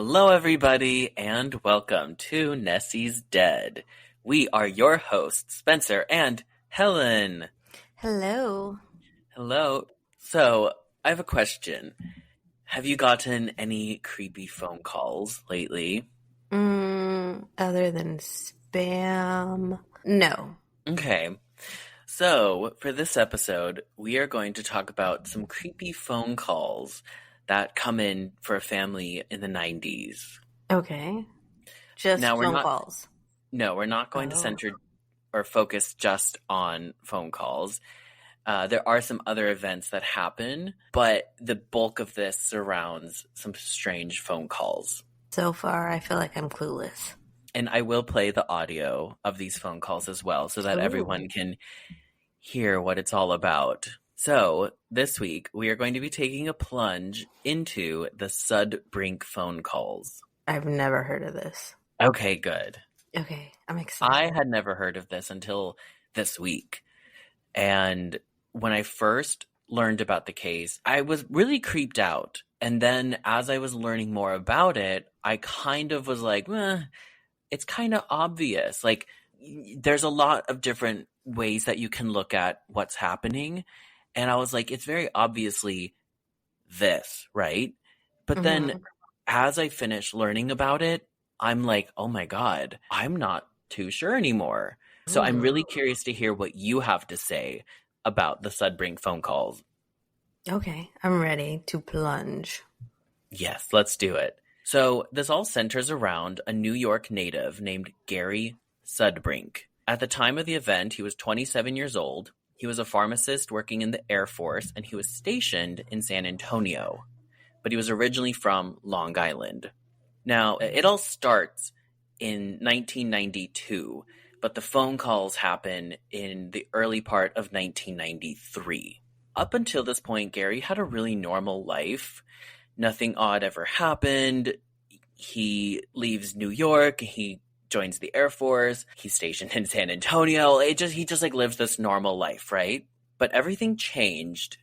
Hello, everybody, and welcome to Nessie's Dead. We are your hosts, Spencer and Helen. Hello. Hello. So, I have a question. Have you gotten any creepy phone calls lately? Other than spam? No. Okay. So, for this episode, we are going to talk about some creepy phone calls that come in for a family in the 90s. Okay. Just Now, phone calls. No, we're not going to center or focus just on phone calls. There are some other events that happen, but the bulk of this surrounds some strange phone calls. So far, I feel like I'm clueless. And I will play the audio of these phone calls as well so that everyone can hear what it's all about. So, this week, we are going to be taking a plunge into the Sudbrink phone calls. I've never heard of this. Okay, good. Okay, I'm excited. I had never heard of this until this week. And when I first learned about the case, I was really creeped out. And then as I was learning more about it, I kind of was like, it's kind of obvious. Like, there's a lot of different ways that you can look at what's happening. And I was like, it's very obviously this, right? But then as I finished learning about it, I'm like, oh my God, I'm not too sure anymore. So I'm really curious to hear what you have to say about the Sudbrink phone calls. Okay, I'm ready to plunge. Yes, let's do it. So this all centers around a New York native named Gary Sudbrink. At the time of the event, he was 27 years old. He was a pharmacist working in the Air Force, and he was stationed in San Antonio. But he was originally from Long Island. Now, it all starts in 1992, but the phone calls happen in the early part of 1993. Up until this point, Gary had a really normal life. Nothing odd ever happened. He leaves New York. He joins the Air Force. He's stationed in San Antonio. He just like lives this normal life, right? But everything changed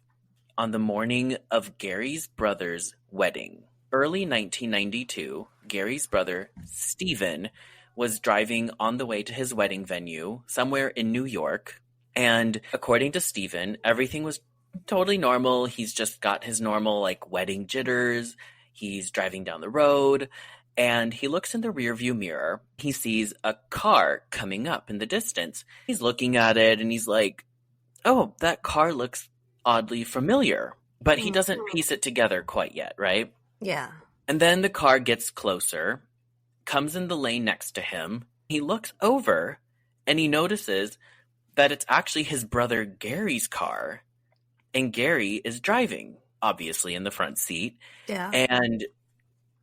on the morning of Gary's brother's wedding. Early 1992, Gary's brother, Stephen, was driving on the way to his wedding venue somewhere in New York. And according to Stephen, everything was totally normal. He's just got his normal like wedding jitters. He's driving down the road and he looks in the rearview mirror. He sees a car coming up in the distance. He's looking at it and he's like, oh, that car looks oddly familiar. But he doesn't piece it together quite yet, right? Yeah. And then the car gets closer, comes in the lane next to him. He looks over and he notices that it's actually his brother Gary's car. And Gary is driving, obviously, in the front seat. Yeah. And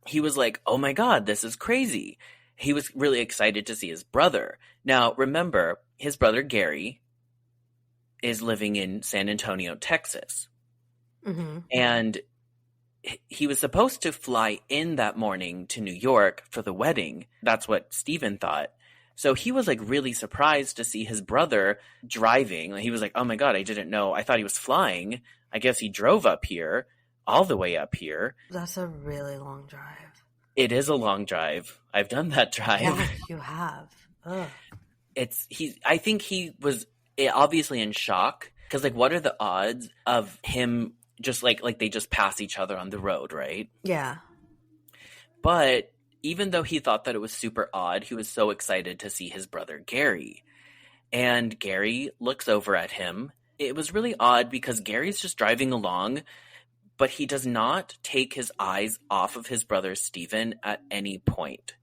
he was like, oh my God, this is crazy. He was really excited to see his brother. Now, remember, his brother Gary is living in San Antonio, Texas. And he was supposed to fly in that morning to New York for the wedding. That's what Stephen thought. So he was like really surprised to see his brother driving. He was like, oh my God, I didn't know. I thought he was flying. I guess he drove up here, all the way up here. That's a really long drive. It is a long drive. I've done that drive. Yeah, you have. Ugh. I think he was obviously in shock because like, what are the odds of him just like they just pass each other on the road, right? Yeah. But even though he thought that it was super odd, he was so excited to see his brother Gary. And Gary looks over at him. It was really odd because Gary's just driving along, but he does not take his eyes off of his brother Stephen at any point.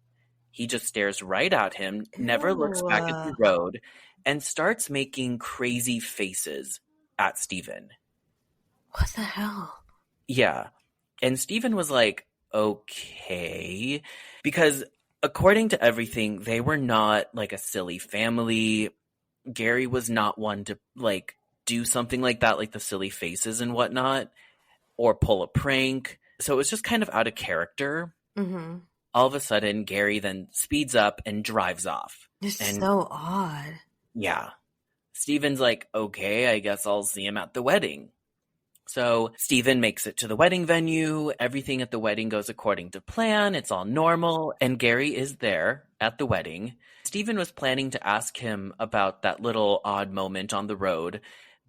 He just stares right at him, never looks back at the road, and starts making crazy faces at Stephen. What the hell? Yeah. And Stephen was like, okay. Because according to everything, they were not like a silly family. Gary was not one to like do something like that, like the silly faces and whatnot, or pull a prank. So it was just kind of out of character. All of a sudden, Gary then speeds up and drives off. It's so odd. Yeah. Stephen's like, okay, I guess I'll see him at the wedding. So Stephen makes it to the wedding venue. Everything at the wedding goes according to plan. It's all normal. And Gary is there at the wedding. Stephen was planning to ask him about that little odd moment on the road,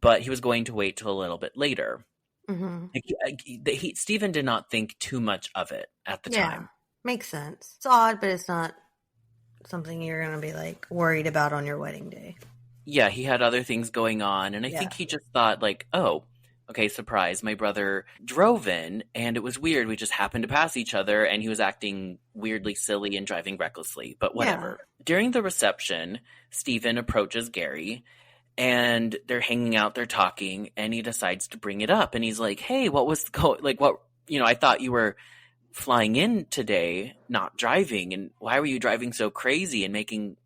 but he was going to wait till a little bit later. Mm-hmm. Stephen did not think too much of it at the time. Makes sense. It's odd, but it's not something you're going to be like worried about on your wedding day. Yeah, he had other things going on, and I think he just thought like, oh, okay, surprise, my brother drove in, and it was weird. We just happened to pass each other, and he was acting weirdly silly and driving recklessly, but whatever. Yeah. During the reception, Stephen approaches Gary, and they're hanging out, they're talking, and he decides to bring it up, and he's like, hey, I thought you were flying in today, not driving, and why were you driving so crazy and making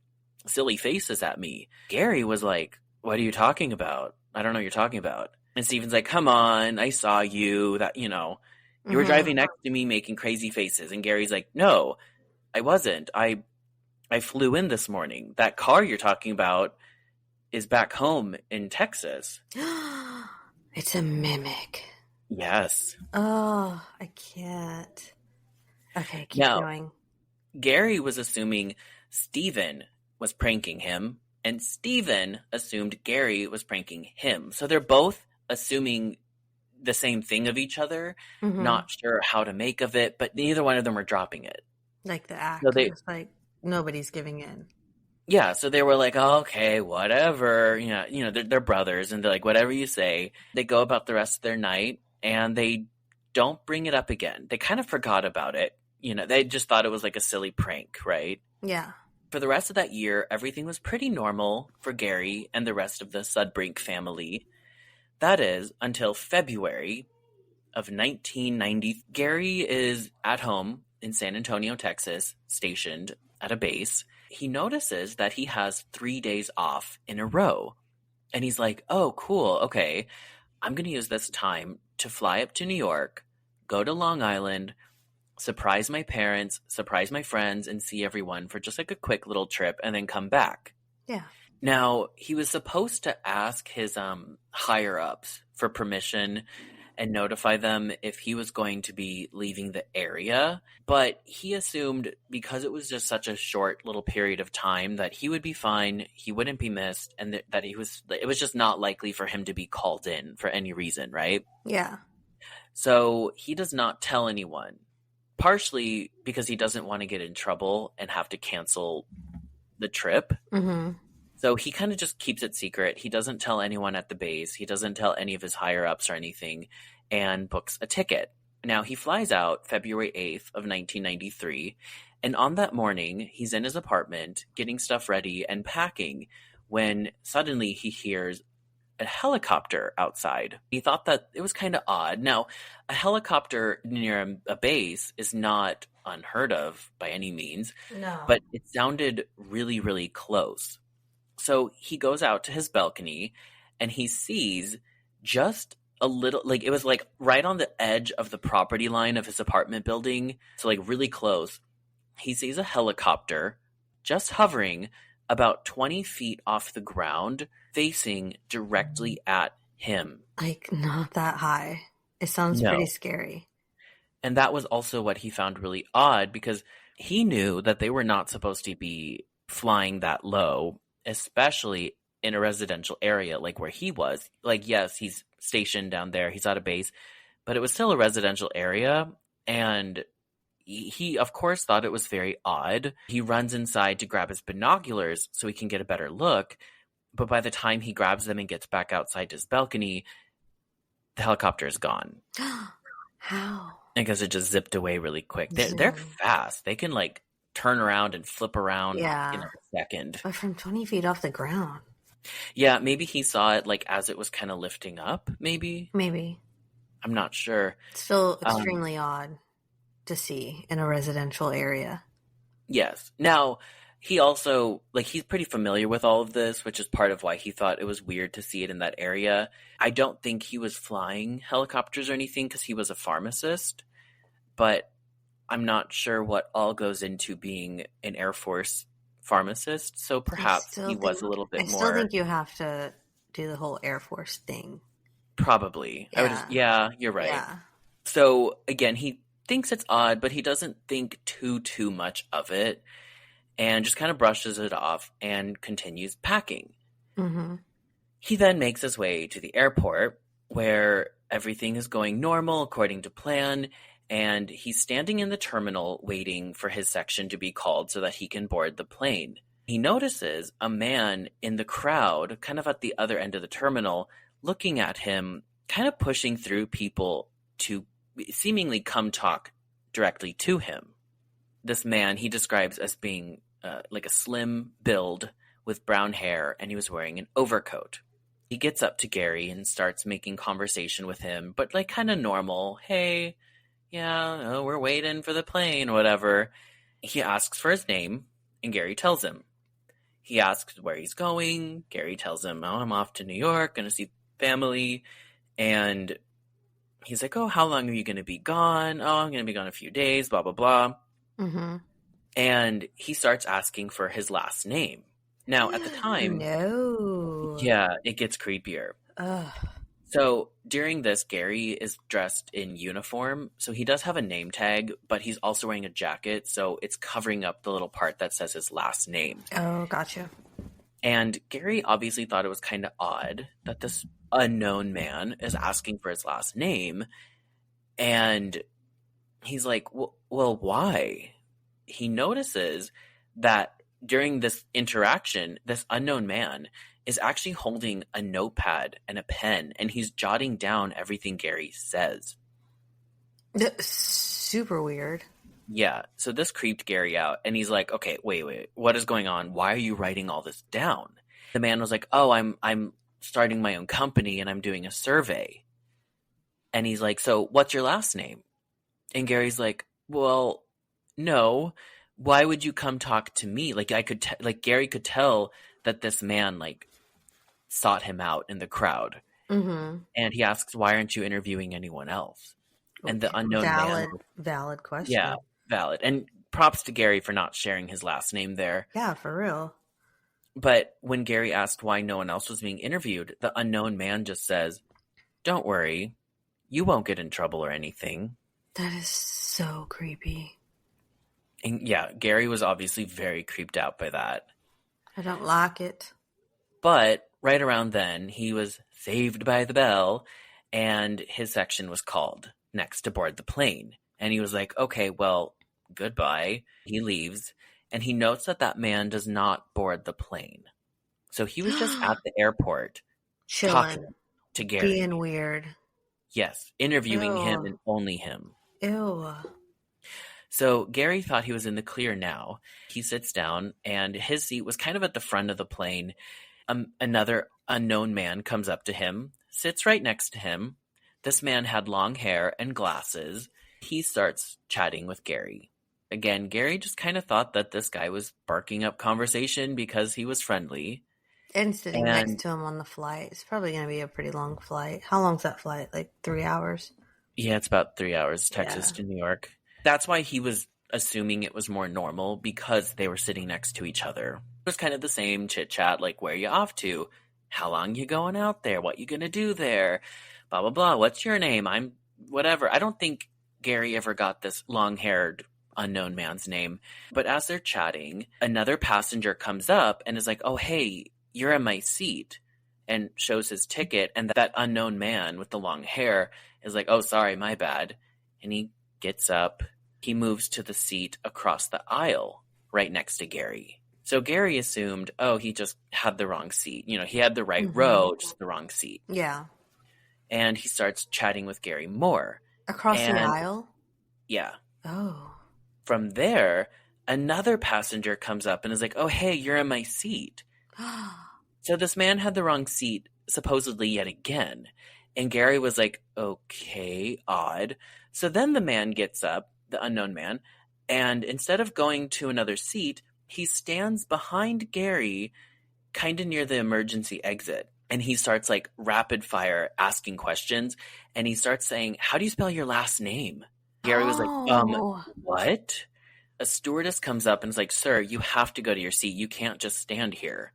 silly faces at me? Gary was like, what are you talking about? I don't know what you're talking about. And Steven's like, come on, I saw you, that, you were driving next to me making crazy faces. And Gary's like, no, I wasn't. I flew in this morning. That car you're talking about is back home in Texas. It's a mimic. Yes. Oh, I can't. Okay, keep going. Gary was assuming Steven was pranking him, and Steven assumed Gary was pranking him. So they're both assuming the same thing of each other, not sure how to make of it, but neither one of them are dropping it. Like the act. So it's like nobody's giving in. Yeah, so they were like, oh, okay, whatever. They're brothers, and they're like, whatever you say. They go about the rest of their night, and they don't bring it up again. They kind of forgot about it. They just thought it was like a silly prank, right? Yeah. For the rest of that year, everything was pretty normal for Gary and the rest of the Sudbrink family. That is, until February of 1990. Gary is at home in San Antonio, Texas, stationed at a base. He notices that he has 3 days off in a row. And he's like, oh, cool, okay. I'm going to use this time to fly up to New York, go to Long Island, surprise my parents, surprise my friends, and see everyone for just like a quick little trip and then come back. Yeah. Now, he was supposed to ask his higher-ups for permission and notify them if he was going to be leaving the area, but he assumed because it was just such a short little period of time that he would be fine, he wouldn't be missed, and that it was just not likely for him to be called in for any reason, right? Yeah. So he does not tell anyone, partially because he doesn't want to get in trouble and have to cancel the trip. Mm-hmm. So he kind of just keeps it secret. He doesn't tell anyone at the base. He doesn't tell any of his higher-ups or anything, and books a ticket. Now, he flies out February 8th of 1993, and on that morning, he's in his apartment getting stuff ready and packing when suddenly he hears a helicopter outside. He thought that it was kind of odd. Now, a helicopter near a base is not unheard of by any means, no, but it sounded really, really close. So he goes out to his balcony and he sees just a little, like it was like right on the edge of the property line of his apartment building. So like really close. He sees a helicopter just hovering about 20 feet off the ground, facing directly at him. Like not that high. It sounds pretty scary. And that was also what he found really odd because he knew that they were not supposed to be flying that low, especially in a residential area like where he was. Like, yes, he's stationed down there, he's at a base, but it was still a residential area, and he of course thought it was very odd. He runs inside to grab his binoculars so he can get a better look, but by the time he grabs them and gets back outside his balcony, the helicopter is gone. How? Because it just zipped away really quick. They're fast. They can like turn around and flip around in a second. But from 20 feet off the ground. Yeah, maybe he saw it like as it was kind of lifting up, maybe. I'm not sure. Still extremely odd to see in a residential area. Yes. Now, he also, like, he's pretty familiar with all of this, which is part of why he thought it was weird to see it in that area. I don't think he was flying helicopters or anything because he was a pharmacist, but I'm not sure what all goes into being an Air Force pharmacist, so perhaps he was a little bit more... I still think you have to do the whole Air Force thing. Probably. Yeah. Yeah, you're right. Yeah. So again, he thinks it's odd, but he doesn't think too much of it and just kind of brushes it off and continues packing. Mm-hmm. He then makes his way to the airport where everything is going normal according to plan, and he's standing in the terminal waiting for his section to be called so that he can board the plane. He notices a man in the crowd, kind of at the other end of the terminal, looking at him, kind of pushing through people to seemingly come talk directly to him. This man he describes as being like a slim build with brown hair, and he was wearing an overcoat. He gets up to Gary and starts making conversation with him, but like kind of normal. Hey, yeah, we're waiting for the plane, whatever. He asks for his name, and Gary tells him. He asks where he's going. Gary tells him, oh, I'm off to New York, going to see family. And he's like, oh, how long are you going to be gone? Oh, I'm going to be gone a few days, blah, blah, blah. Mm-hmm. And he starts asking for his last name. Now, at the time, No. yeah, it gets creepier. Ugh. So during this, Gary is dressed in uniform. So he does have a name tag, but he's also wearing a jacket. So it's covering up the little part that says his last name. Oh, gotcha. And Gary obviously thought it was kind of odd that this unknown man is asking for his last name. And he's like, well, why? He notices that during this interaction, this unknown man is actually holding a notepad and a pen, and he's jotting down everything Gary says. That's super weird. Yeah, so this creeped Gary out, and he's like, okay, wait, what is going on? Why are you writing all this down? The man was like, oh, I'm starting my own company, and I'm doing a survey. And he's like, so what's your last name? And Gary's like, well, no, why would you come talk to me? Like Gary could tell that this man like sought him out in the crowd. Mm-hmm. And he asks, why aren't you interviewing anyone else? And the unknown man. Valid question. Yeah, valid. And props to Gary for not sharing his last name there. Yeah, for real. But when Gary asked why no one else was being interviewed, the unknown man just says, don't worry, you won't get in trouble or anything. That is so creepy. And yeah, Gary was obviously very creeped out by that. I don't like it. But right around then, he was saved by the bell, and his section was called next to board the plane. And he was like, okay, well, goodbye. He leaves, and he notes that man does not board the plane. So he was just at the airport Chilling. talking to Gary. Being weird. Yes, interviewing him and only him. Ew. So Gary thought he was in the clear now. He sits down, and his seat was kind of at the front of the plane. Another unknown man comes up to him, sits right next to him. This man had long hair and glasses. He starts chatting with Gary. Again, Gary just kind of thought that this guy was barking up conversation because he was friendly. And sitting next to him on the flight. It's probably going to be a pretty long flight. How long's that flight? Like 3 hours? Yeah, it's about 3 hours, Texas to New York. That's why he was assuming it was more normal, because they were sitting next to each other. It was kind of the same chit chat, like, where you off to? How long you going out there? What you gonna do there? Blah, blah, blah. What's your name? I'm whatever. I don't think Gary ever got this long-haired unknown man's name. But as they're chatting, another passenger comes up and is like, oh, hey, you're in my seat, and shows his ticket. And that unknown man with the long hair is like, oh, sorry, my bad. And he gets up. He moves to the seat across the aisle right next to Gary. So Gary assumed, oh, he just had the wrong seat. You know, he had the right row, just the wrong seat. Yeah. And he starts chatting with Gary more. Across the aisle? Yeah. Oh. From there, another passenger comes up and is like, oh, hey, you're in my seat. So this man had the wrong seat, supposedly yet again. And Gary was like, okay, odd. So then the man gets up, the unknown man, and instead of going to another seat, he stands behind Gary, kind of near the emergency exit. And he starts like rapid fire asking questions. And he starts saying, how do you spell your last name? Gary was like, what? A stewardess comes up and is like, sir, you have to go to your seat. You can't just stand here.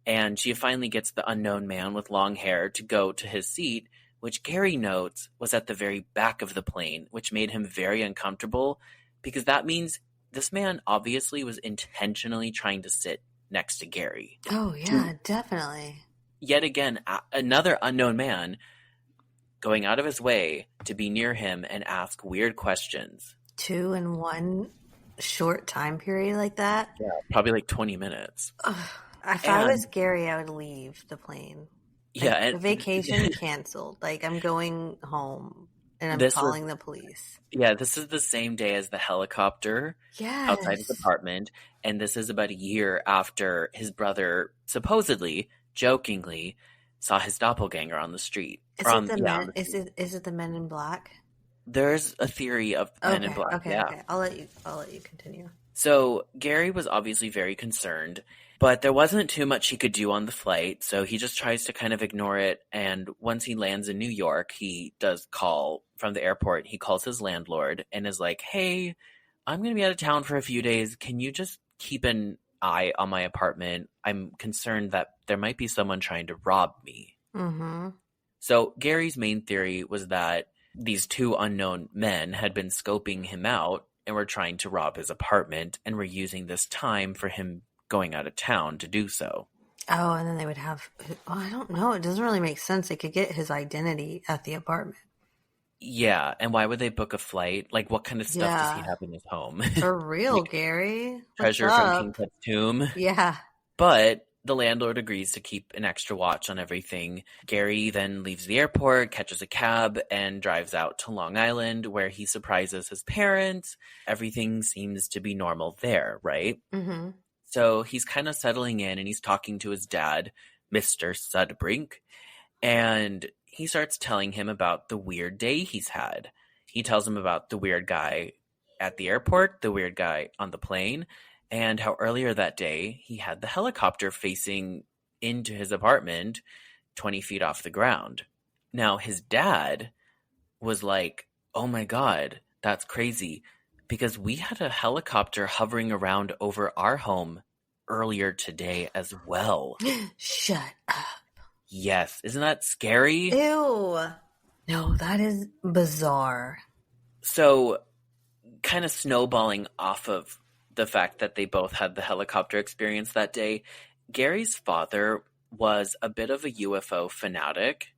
And she finally gets the unknown man with long hair to go to his seat, which Gary notes was at the very back of the plane, which made him very uncomfortable because that means this man obviously was intentionally trying to sit next to Gary. Oh, yeah, definitely. Yet again, another unknown man going out of his way to be near him and ask weird questions. 2 in 1 short time period like that? Yeah, probably like 20 minutes. If I was Gary, I would leave the plane. Yeah. Like, And the vacation canceled. Like, I'm going home and I'm calling the police. Yeah, this is the same day as the helicopter outside his apartment. And this is about a year after his brother supposedly, jokingly, saw his doppelganger on the street. Is it the Men in Black? There's a theory of Men in Black. Okay. I'll let you continue. So Gary was obviously very concerned, but there wasn't too much he could do on the flight, so he just tries to kind of ignore it. And once he lands in New York, he does call from the airport. He calls his landlord and is like, "Hey, I'm going to be out of town for a few days. Can you just keep an eye on my apartment? I'm concerned that there might be someone trying to rob me." Mm-hmm. So Gary's main theory was that these 2 unknown men had been scoping him out and were trying to rob his apartment and were using this time for him going out of town to do so. Oh, and then they would have... I don't know. It doesn't really make sense. They could get his identity at the apartment. Yeah, and why would they book a flight? Like, what kind of stuff does he have in his home? For real, like, Gary. Treasure from King Tut's tomb? Yeah. But the landlord agrees to keep an extra watch on everything. Gary then leaves the airport, catches a cab, and drives out to Long Island, where he surprises his parents. Everything seems to be normal there, right? Mm-hmm. So he's kind of settling in, and he's talking to his dad, Mr. Sudbrink, and he starts telling him about the weird day he's had. He tells him about the weird guy at the airport, the weird guy on the plane, and how earlier that day he had the helicopter facing into his apartment 20 feet off the ground. Now, his dad was like, "Oh my God, that's crazy, because we had a helicopter hovering around over our home earlier today as well." Shut up. Yes. Isn't that scary? Ew. No, that is bizarre. So, kind of snowballing off of the fact that they both had the helicopter experience that day, Gary's father was a bit of a UFO fanatic.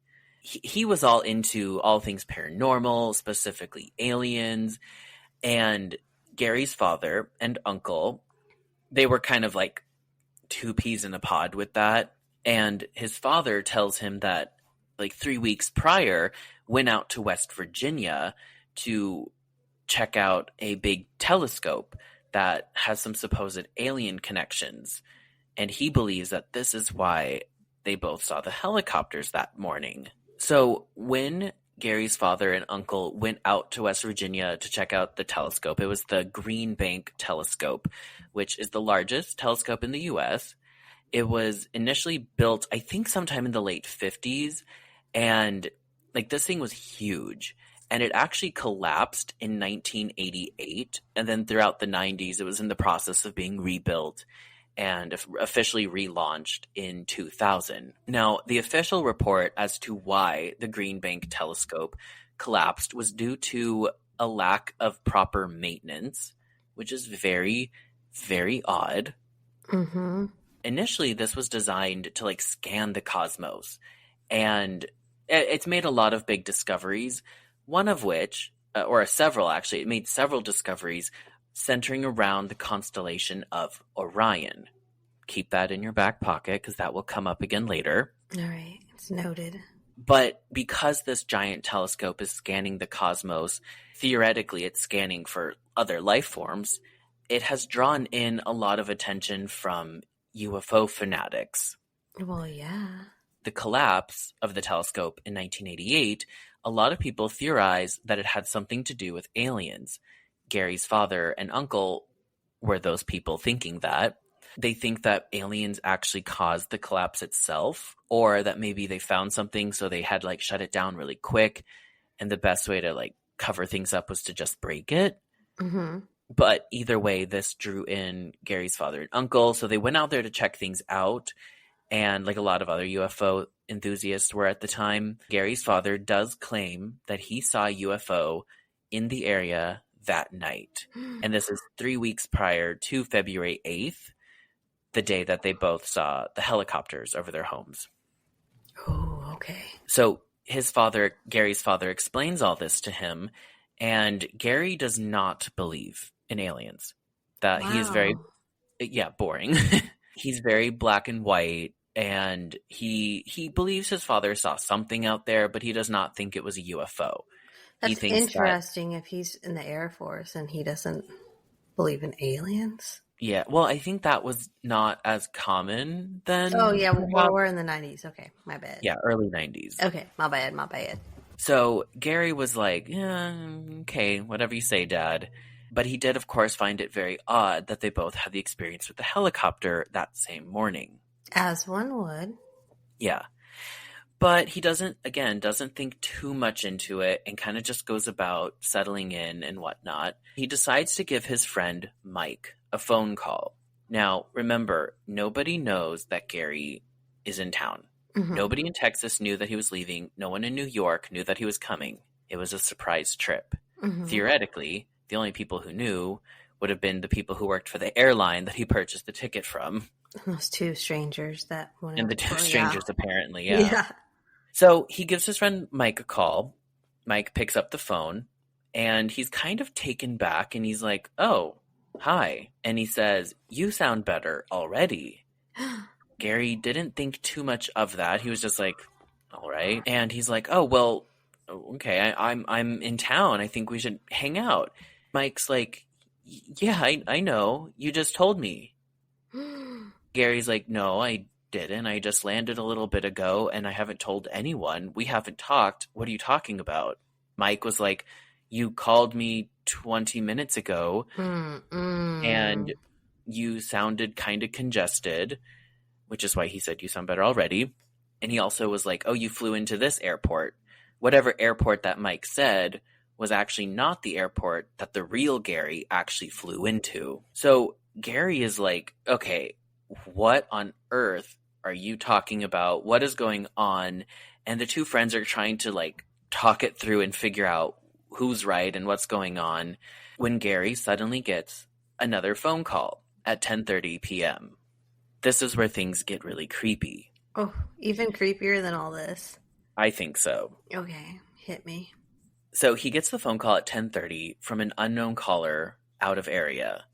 He was all into all things paranormal, specifically aliens. And Gary's father and uncle, they were kind of like 2 peas in a pod with that. And his father tells him that like 3 weeks prior, went out to West Virginia to check out a big telescope that has some supposed alien connections. And he believes that this is why they both saw the helicopters that morning. So when Gary's father and uncle went out to West Virginia to check out the telescope, it was the Green Bank telescope, which is the largest telescope in the U.S. It was initially built, I think, sometime in the late 50s. And like this thing was huge. And it actually collapsed in 1988. And then throughout the 90s, it was in the process of being rebuilt and officially relaunched in 2000. Now, the official report as to why the Green Bank telescope collapsed was due to a lack of proper maintenance, which is very, very odd. Mm-hmm. Initially, this was designed to like scan the cosmos, and it's made a lot of big discoveries. One of which, or several actually, it made several discoveries centering around the constellation of Orion. Keep that in your back pocket because that will come up again later. All right, it's noted. But because this giant telescope is scanning the cosmos, theoretically it's scanning for other life forms, it has drawn in a lot of attention from UFO fanatics. Well, yeah. The collapse of the telescope in 1988, a lot of people theorize that it had something to do with aliens. Gary's father and uncle were those people thinking that. They think that aliens actually caused the collapse itself, or that maybe they found something so they had like shut it down really quick, and the best way to like cover things up was to just break it. Mm-hmm. But either way, this drew in Gary's father and uncle, so they went out there to check things out. and like a lot of other UFO enthusiasts were at the time, Gary's father does claim that he saw a UFO in the area that night. And this is 3 weeks prior to February 8th, the day that they both saw the helicopters over their homes. Oh, okay. So Gary's father explains all this to him, and Gary does not believe in aliens. That he is very, boring. He's very black and white, and he believes his father saw something out there, but he does not think it was a UFO. That's interesting if he's in the Air Force and he doesn't believe in aliens. Yeah, well, I think that was not as common then. Oh, yeah, we're in the 90s. Okay, my bad. Yeah, early 90s. Okay, my bad. So Gary was like, yeah, okay, whatever you say, Dad. But he did, of course, find it very odd that they both had the experience with the helicopter that same morning. As one would. Yeah. But he doesn't think too much into it and kind of just goes about settling in and whatnot. He decides to give his friend Mike a phone call. Now, remember, nobody knows that Gary is in town. Mm-hmm. Nobody in Texas knew that he was leaving. No one in New York knew that he was coming. It was a surprise trip. Mm-hmm. Theoretically, the only people who knew would have been the people who worked for the airline that he purchased the ticket from. Those two strangers that went and the two strangers, apparently, yeah. So he gives his friend Mike a call. Mike picks up the phone, and he's kind of taken back, and he's like, oh, hi. And he says, you sound better already. Gary didn't think too much of that. He was just like, all right. And he's like, oh, well, okay, I'm in town. I think we should hang out. Mike's like, yeah, I know. You just told me. Gary's like, no, I didn't. I just landed a little bit ago, and I haven't told anyone. We haven't talked. What are you talking about? Mike was like, you called me 20 minutes ago, and you sounded kind of congested, which is why he said you sound better already. And he also was like, oh, you flew into this airport. Whatever airport that Mike said was actually not the airport that the real Gary actually flew into. So Gary is like, okay, what on earth are you talking about? What is going on? And the two friends are trying to like talk it through and figure out who's right and what's going on when Gary suddenly gets another phone call at 10:30 p.m. This is where things get really creepy. Oh, even creepier than all this. I think so. Okay, hit me. So he gets the phone call at 10:30 from an unknown caller out of area.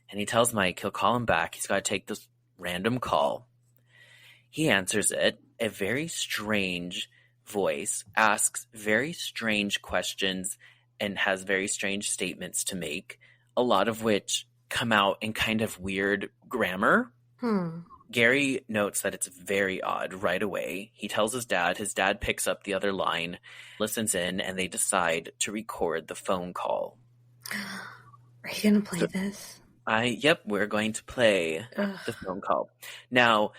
And he tells Mike he'll call him back. He's got to take this random call. He answers it. A very strange voice asks very strange questions and has very strange statements to make, a lot of which come out in kind of weird grammar. Gary notes that it's very odd right away. He tells his dad. His dad picks up the other line, listens in, and they decide to record the phone call. Are you going to play this? Yep, we're going to play the phone call. Now,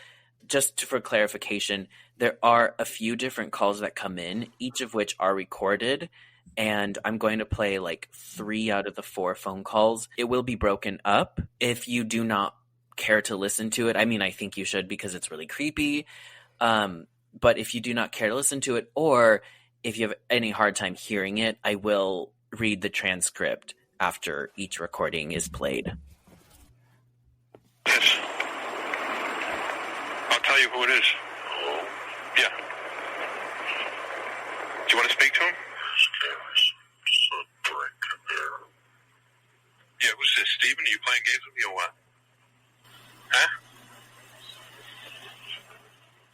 just for clarification, there are a few different calls that come in, each of which are recorded, and I'm going to play like 3 out of the 4 phone calls. It will be broken up. If you do not care to listen to it, I mean, I think you should because it's really creepy, but if you do not care to listen to it, or if you have any hard time hearing it, I will read the transcript after each recording is played. Yes. I'll tell you who it is. Hello? Yeah. Do you want to speak to him? Sudbrink in there. Yeah, who's this? Steven? Are you playing games with me or what? Huh?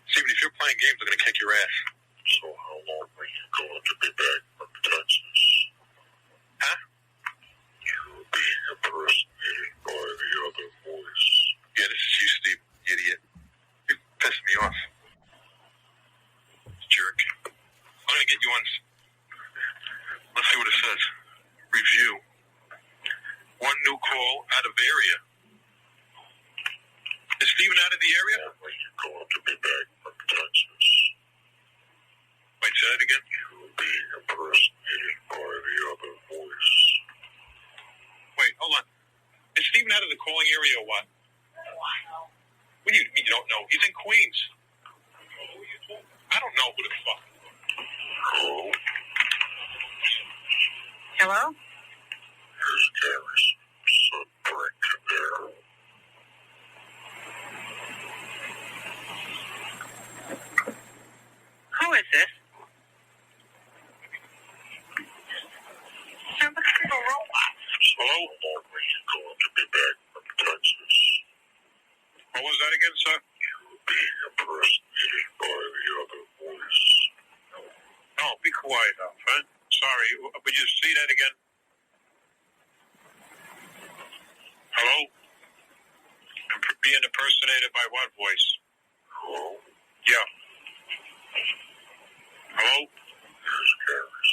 Steven, if you're playing games, I'm going to kick your ass. So how long are you going to be back from Texas? Huh? You're being impersonated by the other voice. Yeah, this is you, Steve, you idiot. You're pissing me off. Jerk. I'm going to get you on... Let's see what it says. Review. 1 new call out of area. Is Steven out of the area? You're going to be back from Texas. Wait, say that again? You're being impersonated by the other voice. Wait, hold on. Is Steven out of the calling area or what? What do you mean you don't know? He's in Queens. I don't know who the fuck. Hello? Hello? Here's Gary's Sudbrink there. Who is this? Sounds like a little robot. Hello? We're going to be back from Texas. What was that again, sir? You were being impersonated by the other voice. Oh, be quiet now, friend. Sorry, would you see that again? Hello? Being impersonated by what voice? Hello? Yeah. Hello? Here's Gary's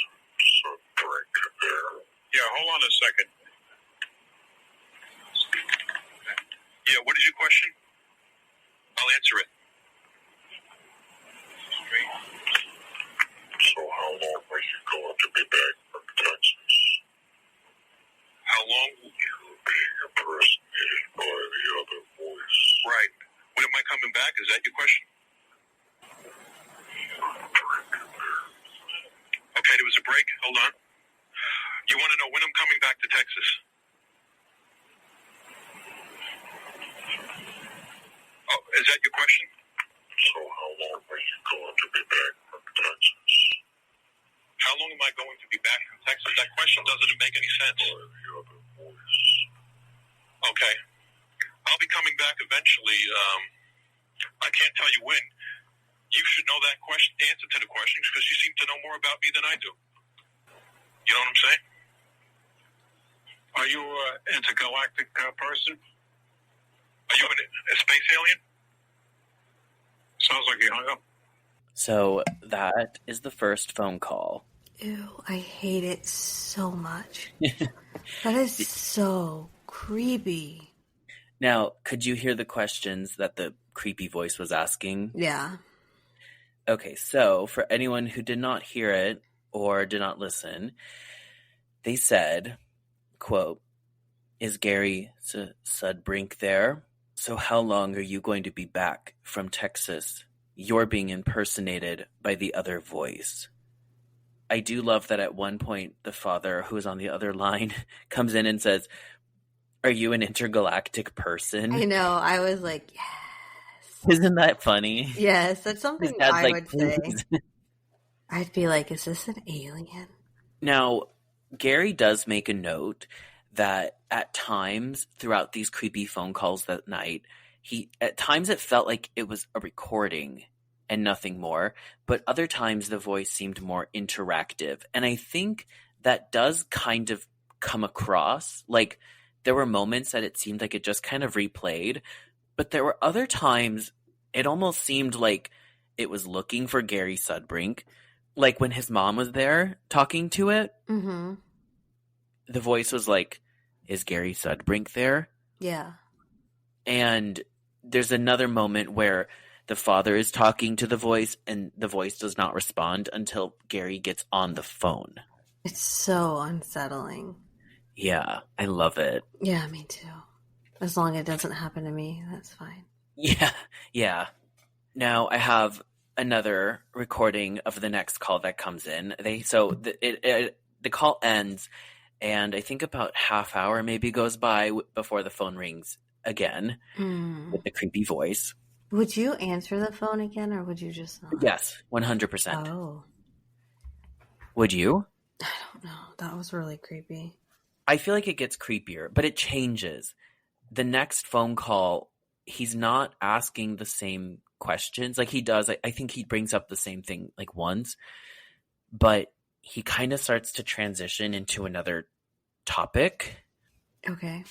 Sudbrink there. Yeah, hold on a second. Yeah, what is your question? I'll answer it. So how long are you going to be back from Texas? How long? You were being impersonated by the other voice. Right. When am I coming back? Is that your question? Okay, there was a break. Hold on. You want to know when I'm coming back to Texas? Oh, is that your question? So how long are you going to be back from Texas? How long am I going to be back from Texas? That question doesn't make any sense. By the other voice. Okay. I'll be coming back eventually. I can't tell you when. You should know that question, answer to the questions, because you seem to know more about me than I do. You know what I'm saying? Are you an intergalactic person? Are you a space alien? Sounds like you hung up. So that is the first phone call. Ew, I hate it so much. That is so creepy. Now, could you hear the questions that the creepy voice was asking? Yeah. Okay, so for anyone who did not hear it or did not listen, they said, quote, "Is Gary Sudbrink there? So how long are you going to be back from Texas? You're being impersonated by the other voice." I do love that at one point the father, who is on the other line, comes in and says, "Are you an intergalactic person?" I know. I was like, yes. Isn't that funny? Yes, that's something His dad's I like, would say. "Please." I'd be like, is this an alien? Now, Gary does make a note that at times throughout these creepy phone calls that night, at times it felt like it was a recording and nothing more, but other times the voice seemed more interactive. And I think that does kind of come across. Like, there were moments that it seemed like it just kind of replayed, but there were other times it almost seemed like it was looking for Gary Sudbrink. Like when his mom was there talking to it, Mm-hmm. the voice was like, "Is Gary Sudbrink there?" Yeah. And there's another moment where the father is talking to the voice and the voice does not respond until Gary gets on the phone. It's so unsettling. Yeah, I love it. Yeah, me too. As long as it doesn't happen to me, that's fine. Yeah. Now I have another recording of the next call that comes in. The call ends, and I think about half hour maybe goes by before the phone rings again with the creepy voice. Would you answer the phone again, or would you just not? Yes, 100%. Oh. Would you? I don't know. That was really creepy. I feel like it gets creepier, but it changes. The next phone call, he's not asking the same questions. Like he does, I think he brings up the same thing like once, but he kind of starts to transition into another topic. Okay.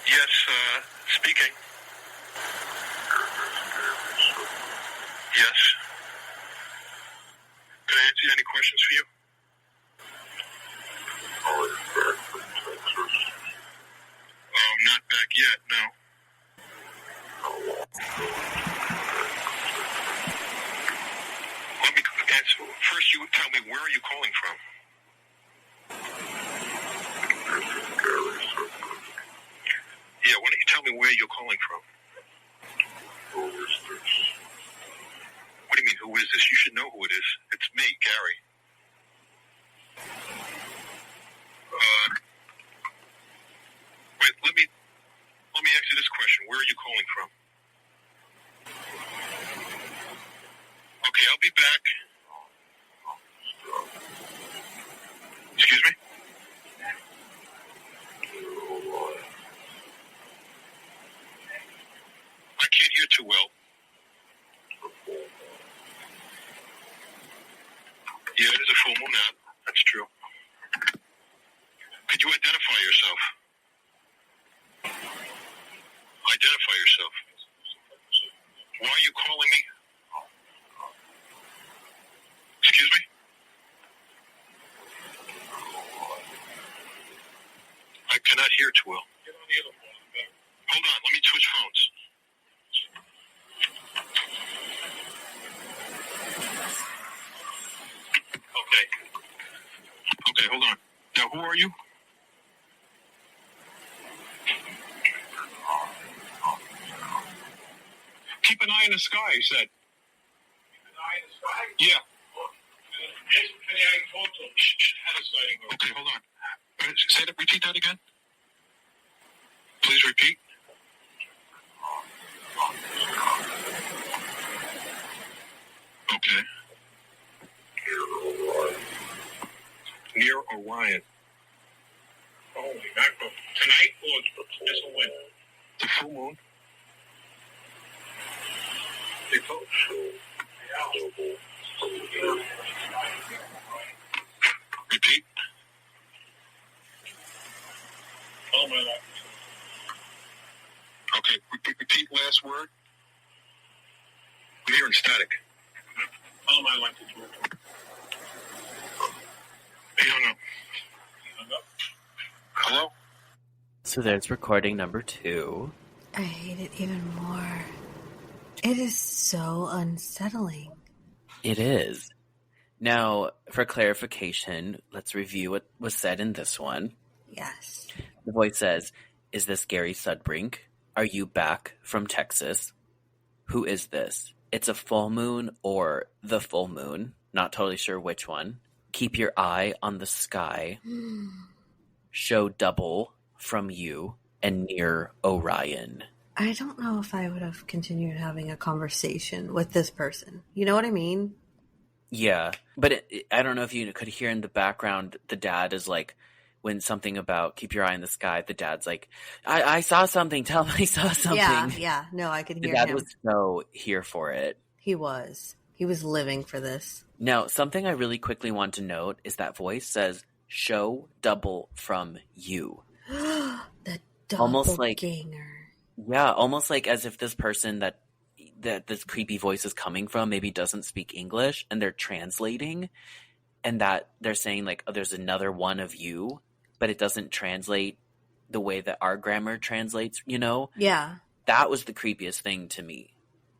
Yes, speaking. Yes. Can I answer any questions for you? Are you back from Texas? Not back yet, no. How long? Let me answer. First, you tell me, where are you calling from? This is Gary Sudbrink. Yeah, why don't you tell me where you're calling from. Who is this? What do you mean, who is this? You should know who it is. It's me, Gary. Wait, let me ask you this question. Where are you calling from? Okay, I'll be back. Excuse me? I can't hear too well. Yeah, it is a full moon out. That's true. Could you identify yourself? Identify yourself. Why are you calling me? Excuse me? I cannot hear too well. Hold on, let me switch phones. Okay, hold on. Now, who are you? Keep an eye in the sky, he said. Keep an eye in the sky? Yeah. Okay, hold on. Say that. Repeat that again. Please repeat. Okay. Near Orion. Holy mackerel. Tonight or this will win? The full moon. The full moon. Repeat. Oh my God. Okay, repeat last word. I'm hearing static. Oh my life is working. He hung up. Hello? So there's recording number 2. I hate it even more. It is so unsettling. It is. Now, for clarification, let's review what was said in this one. Yes. The voice says, "Is this Gary Sudbrink? Are you back from Texas? Who is this? It's a full moon or the full moon. Not totally sure which one. Keep your eye on the sky. Show double from you and near Orion." I don't know if I would have continued having a conversation with this person. You know what I mean? Yeah, but I don't know if you could hear in the background, the dad is like, when something about keep your eye in the sky, the dad's like, I saw something, tell me I saw something. Yeah. No, I could The hear dad him. was so here for it. He was living for this. Now, something I really quickly want to note is that voice says, show double from you. The Almost like- doppelganger. Yeah, almost like as if this person that this creepy voice is coming from maybe doesn't speak English and they're translating, and that they're saying like, oh, there's another one of you, but it doesn't translate the way that our grammar translates, you know? Yeah. That was the creepiest thing to me.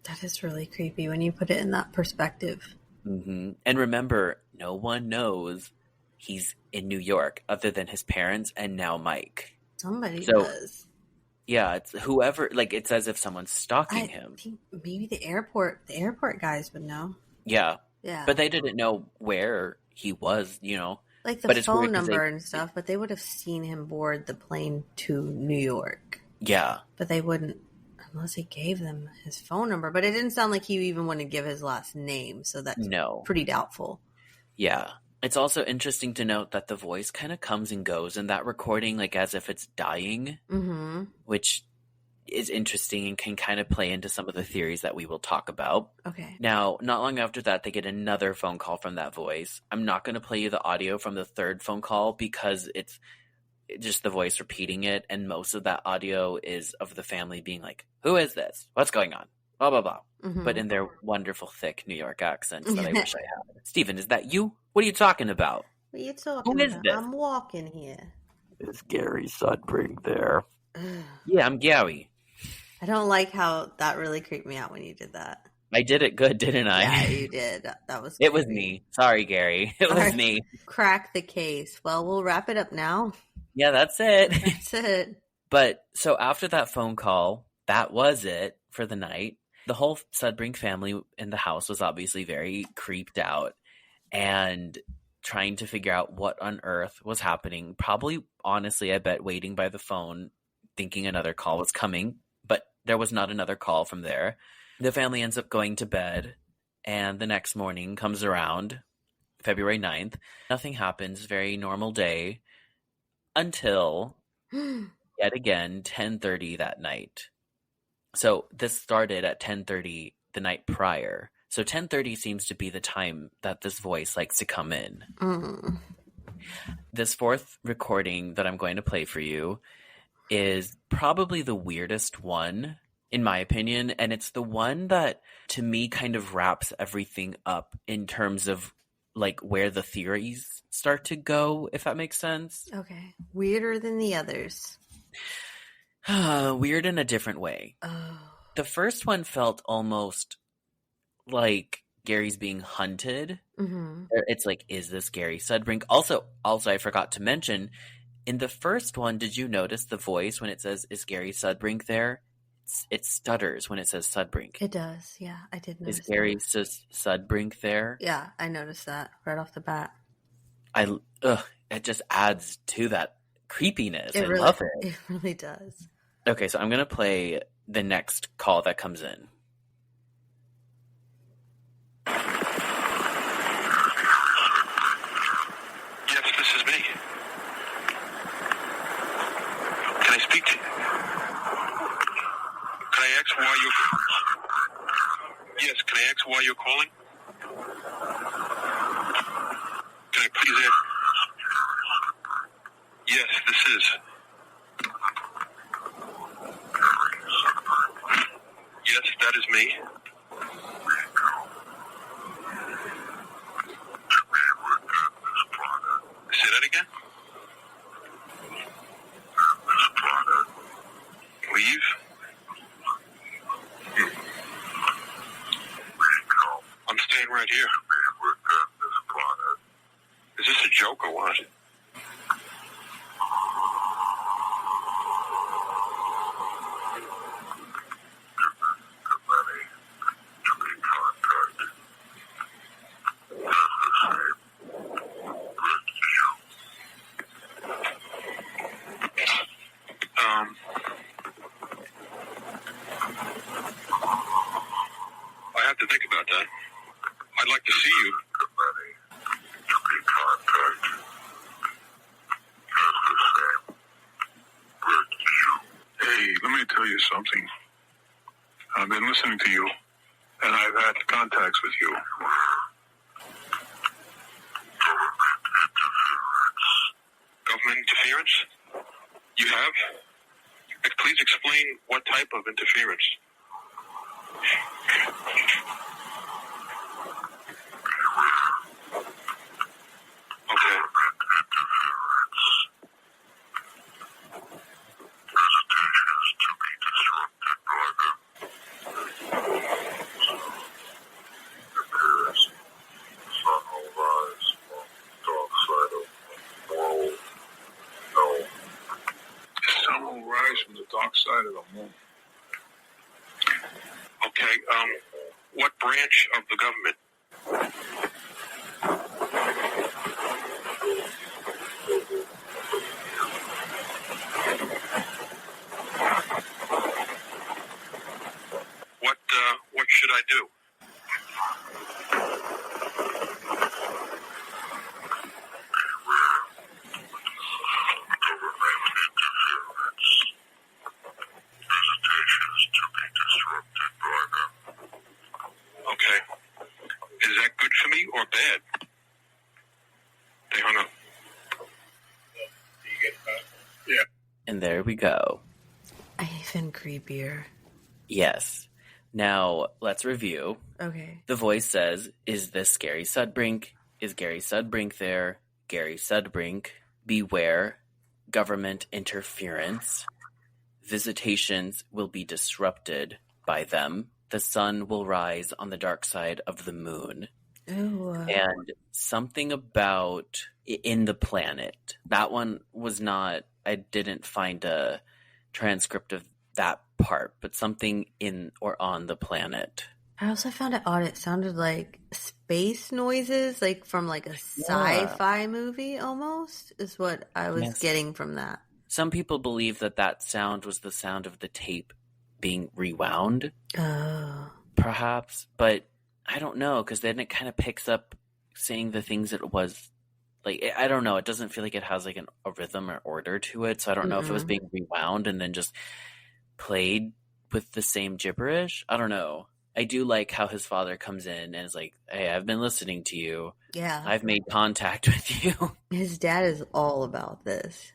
That is really creepy when you put it in that perspective. Mm-hmm. And remember, no one knows he's in New York other than his parents and now Mike. Somebody So- does. Yeah, it's whoever, like, it's as if someone's stalking I him. think maybe the airport guys would know. Yeah. Yeah. But they didn't know where he was, you know? like the but it's phone weird 'cause number they- and stuff, but they would have seen him board the plane to New York. Yeah. But they wouldn't, unless he gave them his phone number. But it didn't sound like he even wanted to give his last name, so that's No. pretty doubtful. Yeah. It's also interesting to note that the voice kind of comes and goes in that recording, like as if it's dying, Mm-hmm. which is interesting and can kind of play into some of the theories that we will talk about. Okay. Now, not long after that, they get another phone call from that voice. I'm not going to play you the audio from the third phone call because it's just the voice repeating it, and most of that audio is of the family being like, who is this? What's going on? Blah, blah, blah. Mm-hmm. But in their wonderful, thick New York accents that I wish I had. Steven, is that you? What are you talking about? What are you talking Who is about? this? I'm walking here. Is Gary Sudbrink there? Ugh. Yeah, I'm Gary. I don't like how that really creeped me out when you did that. I did it good, didn't I? Yeah, you did. That was It was creepy. me. Sorry, Gary. It was Sorry. me. Crack the case. Well, we'll wrap it up now. Yeah, that's it. That's it. But so after that phone call, that was it for the night. The whole Sudbrink family in the house was obviously very creeped out and trying to figure out what on earth was happening. Probably, honestly, I bet waiting by the phone, thinking another call was coming, but there was not another call from there. The family ends up going to bed, and the next morning comes around, February 9th. Nothing happens, very normal day, until, yet again, 10:30 that night. So this started at 10:30 the night prior. So 10:30 seems to be the time that this voice likes to come in. This fourth recording that I'm going to play for you is probably the weirdest one, in my opinion, and it's the one that, to me, kind of wraps everything up in terms of, like, where the theories start to go, if that makes sense. Okay. Weirder than the others. Weird in a different way. Oh. The first one felt almost like Gary's being hunted. Mm-hmm. It's like, is this Gary Sudbrink? Also, I forgot to mention, in the first one, did you notice the voice when it says, is Gary Sudbrink there? It stutters when it says Sudbrink. It does, yeah. I did notice. Is Gary Sudbrink there? Yeah, I noticed that right off the bat. It just adds to that creepiness. I Really, love it. It really does. Okay, so I'm going to play the next call that comes in. Yes, this is me. Can I speak to you? Can I ask why you're... Yes, can I ask why you're calling? Can I please ask... Yes, this is. Yes, that is me. Say that again? Leave? I'm staying right here. Is this a joke or what? I have to think about that. I'd like to see you. Hey, let me tell you something. I've been listening to you, and I've had contacts with you. Government interference? You have? Please explain what type of interference. Okay. Sun will rise from the dark side of the moon. Okay, what branch of the government? What should I do? Okay. Is that good for me or bad? They hung up. Yeah. And there we go. Even creepier. Yes. Now, let's review. Okay. The voice says, is this Gary Sudbrink? Is Gary Sudbrink there? Gary Sudbrink. Beware. Government interference. Visitations will be disrupted by them. The sun will rise on the dark side of the moon. Ooh. And something about in the planet. That one was not, I didn't find a transcript of that part, but something in or on the planet. I also found it odd. It sounded like space noises, like from like a sci-fi movie almost, is what I was getting from that. Some people believe that sound was the sound of the tape being rewound. Oh. Perhaps, but I don't know, because then it kind of picks up saying the things it was. Like, I don't know. It doesn't feel like it has like a rhythm or order to it. So I don't know if it was being rewound and then just played with the same gibberish. I don't know. I do like how his father comes in and is like, hey, I've been listening to you. Yeah. I've made contact with you. His dad is all about this.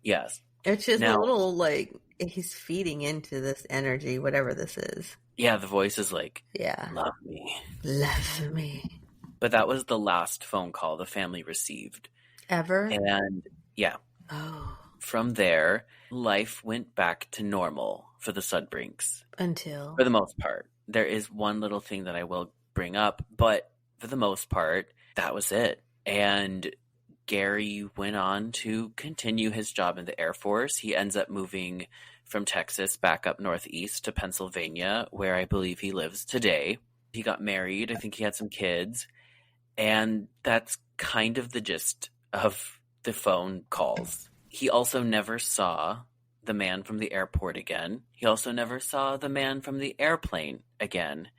Yes. It's just a little like he's feeding into this energy, whatever this is. Yeah, the voice is like, yeah, love me. Love me. But that was the last phone call the family received. Ever? And yeah. Oh. From there, life went back to normal for the Sudbrinks. Until? For the most part. There is one little thing that I will bring up, but for the most part, that was it. And Gary went on to continue his job in the Air Force. He ends up moving from Texas back up northeast to Pennsylvania, where I believe he lives today. He got married. I think he had some kids. And that's kind of the gist of the phone calls. He also never saw the man from the airport again. He also never saw the man from the airplane again.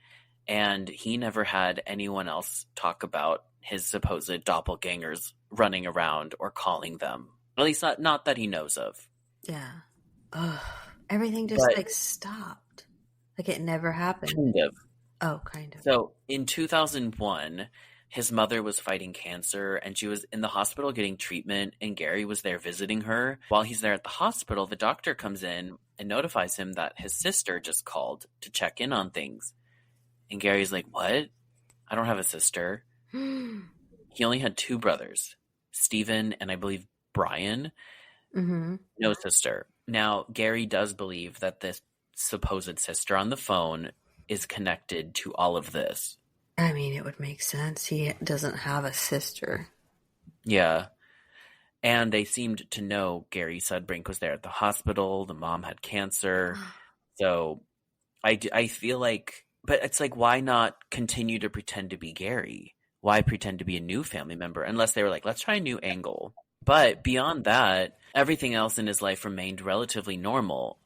And he never had anyone else talk about his supposed doppelgangers running around or calling them. At least not that he knows of. Yeah. Ugh. Everything just stopped. Like it never happened. Kind of. Oh, kind of. So in 2001, his mother was fighting cancer and she was in the hospital getting treatment, and Gary was there visiting her. While he's there at the hospital, the doctor comes in and notifies him that his sister just called to check in on things. And Gary's like, what? I don't have a sister. He only had two brothers, Stephen and I believe Brian. Mm-hmm. No sister. Now, Gary does believe that this supposed sister on the phone is connected to all of this. I mean, it would make sense. He doesn't have a sister. Yeah. And they seemed to know Gary Sudbrink was there at the hospital. The mom had cancer. So I feel like, but it's like, why not continue to pretend to be Gary? Why pretend to be a new family member? Unless they were like, let's try a new angle. But beyond that, everything else in his life remained relatively normal.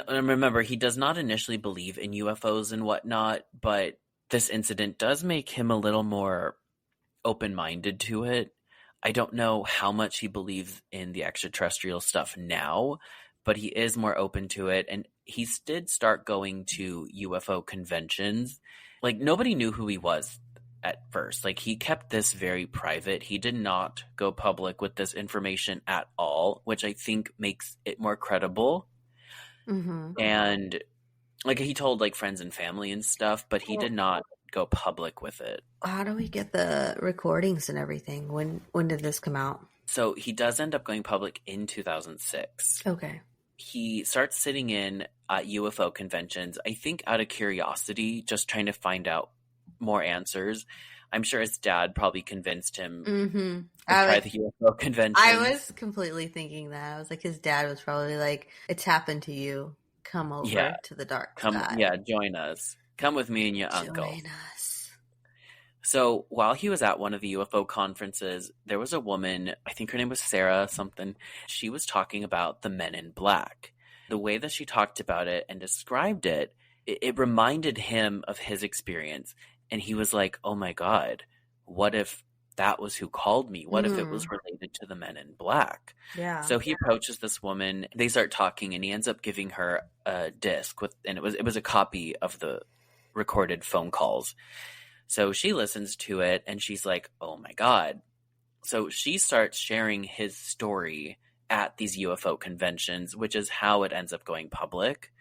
Remember, he does not initially believe in UFOs and whatnot, but this incident does make him a little more open-minded to it. I don't know how much he believes in the extraterrestrial stuff now, but he is more open to it, and he did start going to UFO conventions. Like, nobody knew who he was at first. Like, he kept this very private. He did not go public with this information at all, which I think makes it more credible. Mm-hmm. And like, he told like friends and family and stuff, but he did not go public with it. How do we get the recordings and everything? When did this come out? So he does end up going public in 2006. Okay. He starts sitting in at UFO conventions, I think out of curiosity, just trying to find out more answers. I'm sure his dad probably convinced him to try the UFO convention. I was completely thinking that. I was like, his dad was probably like, it's happened to you. Come over to the dark side. Yeah, join us. Come with me and your uncle. Join us. So while he was at one of the UFO conferences, there was a woman, I think her name was Sarah something. She was talking about the Men in Black. The way that she talked about it and described it, it reminded him of his experience. And he was like, oh my God, what if that was who called me? What if it was related to the Men in Black? Yeah. So he approaches this woman. They start talking, and he ends up giving her a disc and it was a copy of the recorded phone calls. So she listens to it, and she's like, oh my God. So she starts sharing his story at these UFO conventions, which is how it ends up going public.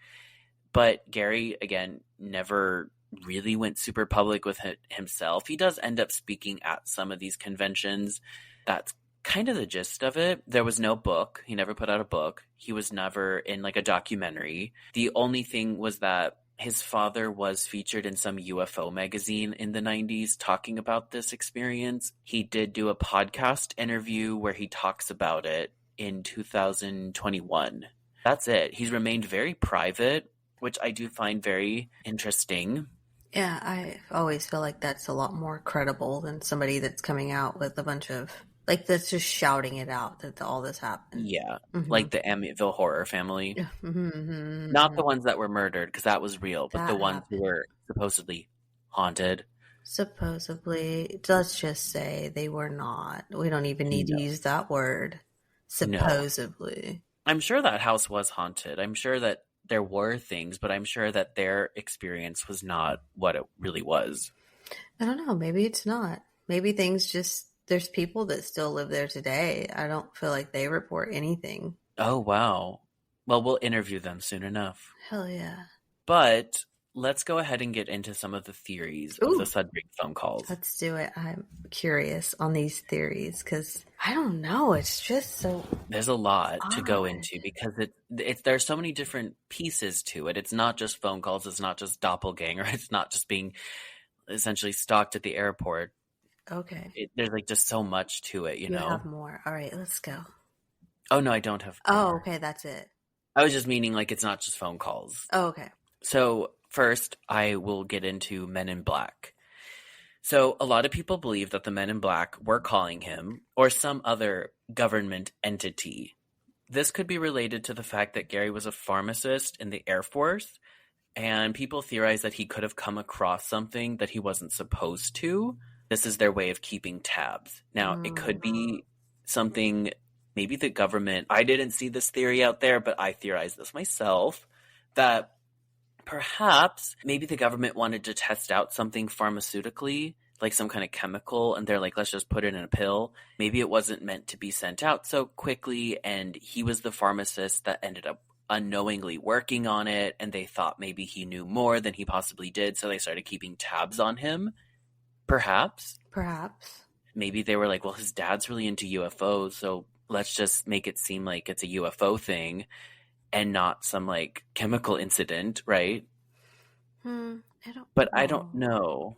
But Gary, again, never really went super public with himself. He does end up speaking at some of these conventions. That's kind of the gist of it. There was no book. He never put out a book. He was never in like a documentary. The only thing was that his father was featured in some UFO magazine in the 90s talking about this experience. He did do a podcast interview where he talks about it in 2021. That's it. He's remained very private, which I do find very interesting. Yeah, I always feel like that's a lot more credible than somebody that's coming out with a bunch of, like, that's just shouting it out that all this happened. Yeah, Mm-hmm. like the Amityville horror family. Mm-hmm. Not the ones that were murdered, because that was real, but the That ones happened. who were supposedly haunted. Supposedly, let's just say they were not. We don't even need to use that word. Supposedly. No. I'm sure that house was haunted. I'm sure that there were things, but I'm sure that their experience was not what it really was. I don't know. Maybe it's not. Maybe things just, there's people that still live there today. I don't feel like they report anything. Oh, wow. Well, we'll interview them soon enough. Hell yeah. But let's go ahead and get into some of the theories of the Sudbrink phone calls. Let's do it. I'm curious on these theories because I don't know. It's just so there's a lot odd to go into because there's so many different pieces to it. It's not just phone calls. It's not just doppelganger. It's not just being essentially stalked at the airport. Okay. There's like just so much to it, you know? have more. All right, let's go. Oh, no, I don't have more. Oh, okay. That's it. I was just meaning like it's not just phone calls. Oh, okay. So first, I will get into Men in Black. So a lot of people believe that the Men in Black were calling him or some other government entity. This could be related to the fact that Gary was a pharmacist in the Air Force, and people theorize that he could have come across something that he wasn't supposed to. This is their way of keeping tabs. Now, it could be something, maybe the government, I didn't see this theory out there, but I theorized this myself, that perhaps maybe the government wanted to test out something pharmaceutically, like some kind of chemical, and they're like, let's just put it in a pill. Maybe it wasn't meant to be sent out so quickly, and he was the pharmacist that ended up unknowingly working on it, and they thought maybe he knew more than he possibly did, so they started keeping tabs on him. Perhaps. Maybe they were like, well, his dad's really into UFOs, so let's just make it seem like it's a UFO thing and not some like chemical incident, right? I don't know.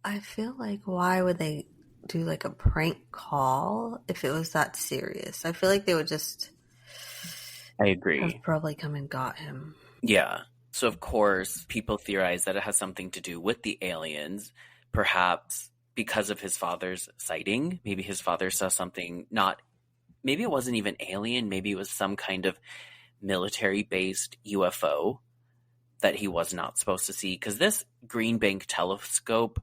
I feel like why would they do like a prank call if it was that serious? I feel like they would just I agree. have probably come and got him. Yeah. So of course, people theorize that it has something to do with the aliens, perhaps because of his father's sighting. Maybe his father saw something maybe it wasn't even alien, maybe it was some kind of military-based UFO that he was not supposed to see, because this Green Bank telescope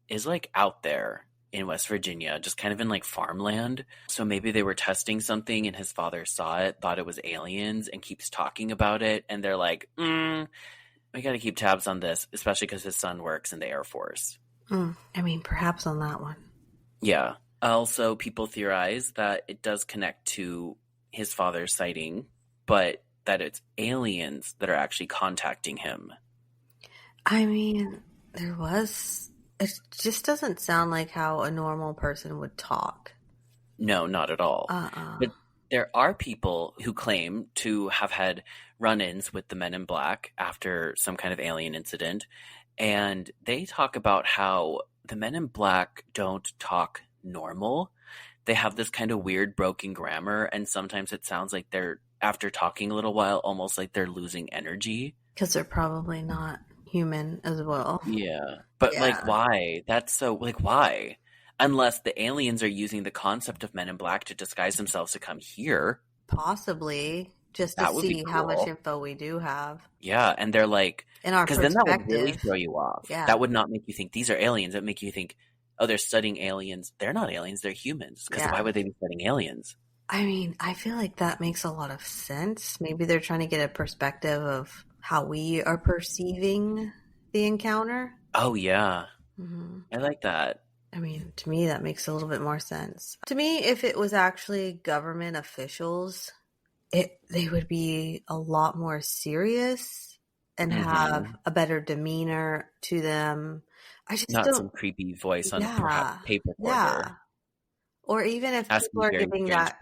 is like out there in West Virginia, just kind of in like farmland. So maybe they were testing something and his father saw it, thought it was aliens, and keeps talking about it, and they're like, we got to keep tabs on this, especially because his son works in the Air Force. I mean, perhaps on that one. Yeah. Also, people theorize that it does connect to his father's sighting, but that it's aliens that are actually contacting him. I mean, it just doesn't sound like how a normal person would talk. No, not at all. But there are people who claim to have had run-ins with the Men in Black after some kind of alien incident, and they talk about how the Men in Black don't talk normal. They have this kind of weird broken grammar, and sometimes it sounds like they're, after talking a little while, almost like they're losing energy. Because they're probably not human as well. Yeah. But like, why? That's so, like, why? Unless the aliens are using the concept of Men in Black to disguise themselves to come here. Possibly. Just to see how much info we do have. Yeah, and they're like, in our perspective, then that would really throw you off. Yeah. That would not make you think these are aliens. That would make you think, oh, they're studying aliens. They're not aliens, they're humans. Because why would they be studying aliens? I mean, I feel like that makes a lot of sense. Maybe they're trying to get a perspective of how we are perceiving the encounter. Oh, yeah. Mm-hmm. I like that. I mean, to me, that makes a little bit more sense. To me, if it was actually government officials, they would be a lot more serious and have a better demeanor to them. I just not don't, some creepy voice on a paper recorder. Yeah. Or even if people are giving that,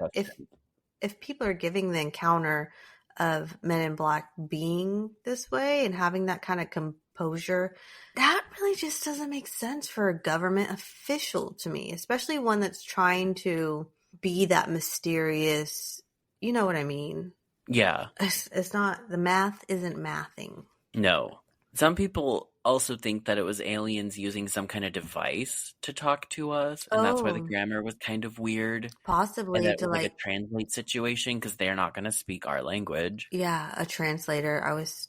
if people are giving the encounter of Men in Black being this way and having that kind of composure, that really just doesn't make sense for a government official to me, especially one that's trying to be that mysterious. You know what I mean? Yeah. It's not, the math isn't mathing. No. Some people also think that it was aliens using some kind of device to talk to us, and that's why the Oh, grammar was kind of weird, and possibly that to was like a like, translate situation because they're not going to speak our language. yeah, a translator. I was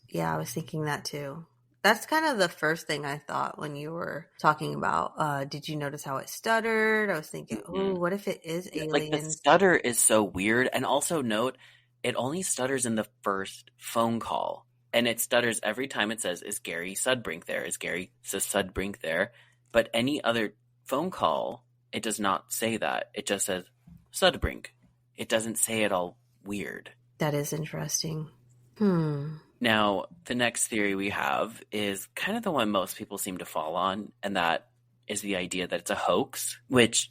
thinking that too. That's kind of the first thing I thought when you were talking about, did you notice how it stuttered? I was thinking, oh, Mhm. what if it is Yeah, like the aliens? stutter is so weird, and also note it only stutters in the first phone call, and it stutters every time it says, "Is Gary Sudbrink there? Is Gary Sudbrink there?" But any other phone call, it does not say that. It just says Sudbrink. It doesn't say it all weird. That is interesting. Now, the next theory we have is kind of the one most people seem to fall on, and that is the idea that it's a hoax, which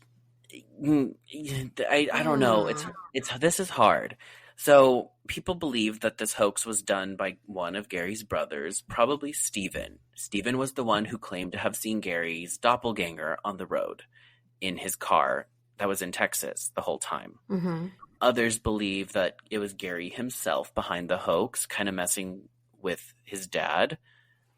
I don't know. This is hard. So people believe that this hoax was done by one of Gary's brothers, probably Stephen. Stephen was the one who claimed to have seen Gary's doppelganger on the road in his car that was in Texas the whole time. Mm-hmm. Others believe that it was Gary himself behind the hoax, kind of messing with his dad.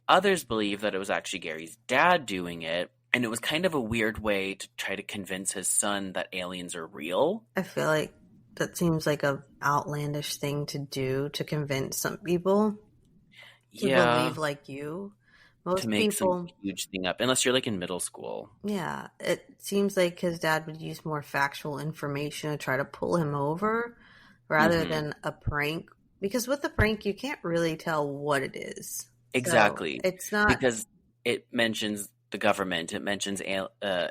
Others believe that it was actually Gary's dad doing it, and it was kind of a weird way to try to convince his son that aliens are real. I feel like that seems like a outlandish thing to do to convince some people to believe like you. To Most make some people, huge thing up, unless you're like in middle school. yeah, it seems like his dad would use more factual information to try to pull him over rather than a prank. Because with a prank, you can't really tell what it is. Exactly. So it's not. Because it mentions the government, it mentions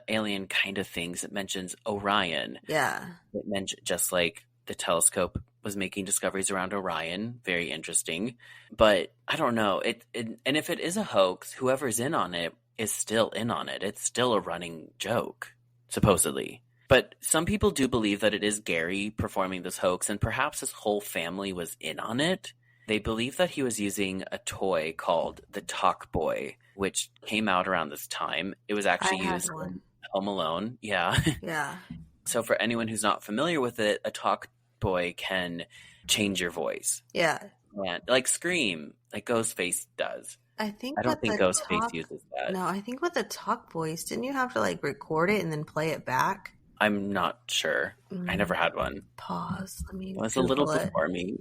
alien kind of things, it mentions Orion. Yeah. It mentions just like the telescope was making discoveries around Orion. Very interesting. But I don't know. And if it is a hoax, whoever's in on it is still in on it. It's still a running joke, supposedly. But some people do believe that it is Gary performing this hoax, and perhaps his whole family was in on it. They believe that he was using a toy called the Talk Boy, which came out around this time. It was actually used in Home Alone. Yeah. Yeah. So for anyone who's not familiar with it, a Talk Boy can change your voice. Yeah. And like Scream, like Ghostface does. I don't think Ghostface uses that. No, I think with the Talk Boys, didn't you have to like record it and then play it back? I'm not sure. I never had one. Pause. Let me. It was a little before me.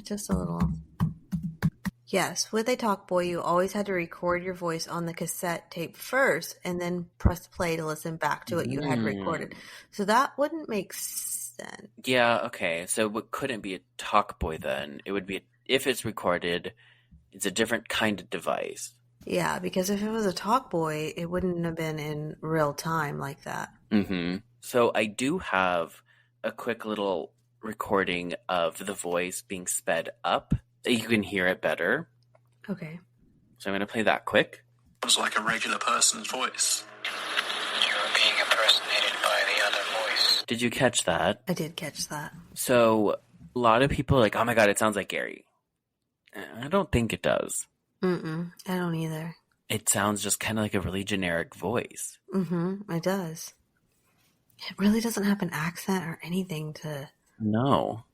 Just a little. Yes, with a Talk Boy, you always had to record your voice on the cassette tape first and then press play to listen back to what you had recorded. So that wouldn't make sense. Yeah, okay. So it couldn't be a Talk Boy then. It would be, if it's recorded, it's a different kind of device. Yeah, because if it was a Talk Boy, it wouldn't have been in real time like that. Mm-hmm. So I do have a quick little recording of the voice being sped up. You can hear it better. Okay. So I'm going to play that quick. It was like a regular person's voice. You're being impersonated by the other voice. Did you catch that? I did catch that. So a lot of people are like, oh my God, it sounds like Gary. I don't think it does. I don't either. It sounds just kind of like a really generic voice. It does. It really doesn't have an accent or anything to... No.